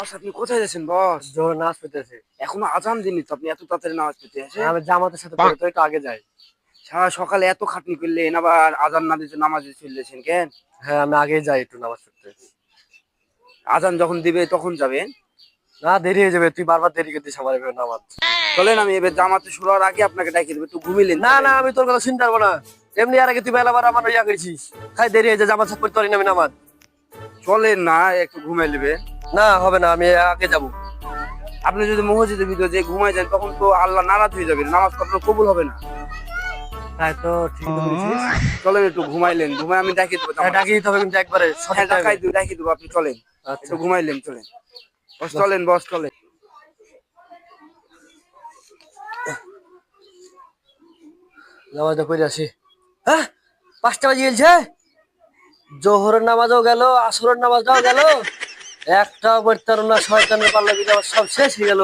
বস আপনি কোথায় যাচ্ছেন বস? জোহর নামাজ পড়তেছে। এখনো আজান দিনই তো, আপনি এত তাড়াতাড়ি নামাজ পড়তে আসেন? আমি জামাতের সাথে পড়ে তো একটু আগে যাই। সারা সকালে এত খাটনি করলেন, আবার আজান না দিতে নামাজে চলেছেন কেন? হ্যাঁ, আমি আগেই যাই একটু নামাজ পড়তে। আজান যখন দিবে তখন যাবেন? না, দেরি হয়ে যাবে, তুই বারবার দেরি করতিস আমার এভাবে নামাজ। চলেন, আমি এবার জামাতে শুরু হওয়ার আগে আপনাকে ডাকিয়ে দেবো, একটু ঘুমিলেন। না না, আমি তোর কথা চিন্তা করবো না। এমনি আর আগে তুই বেলাবার আমার ইয়া করেছিস, খাই দেরি হয়ে যায়, জামাত সাথে পড়তে পারি না আমি নামাজ। চলেন না, একটু ঘুমাই নেবেন। না হবে না, আমি আগে যাবো। আপনি যদি মসজিদের ভিতরে যে ঘুমাই যান তখন তো আল্লাহ নারাজ হয়ে যাবেন, নামাজ আপনার কবুল হবে না। তাই তো, ঠিকই তো বলেছিস। চলেন একটু ঘুমাইলেন, ঘুমাই আমি ডাকিয়ে দেবো হ্যাঁ, জামাত। ডাকিয়ে দিতে হবে কিন্তু একবারে সঠিক হ্যাঁ টাইমে। ডাকিয়ে দেবো, আপনি চলেন। আচ্ছা, একটু ঘুমাইলেন, চলেন বস, চলেন বস চলেন। নামাজটা পড়ে আসি। হ্যাঁ, 5টা বাজে গেছে। জোহরের নামাজও গেল, আসরের নামাজটাও গেল, একটাও পড়তে পারলাম না। শয়তানের পাল্লা বিধে আমার সব শেষ হয়ে গেল।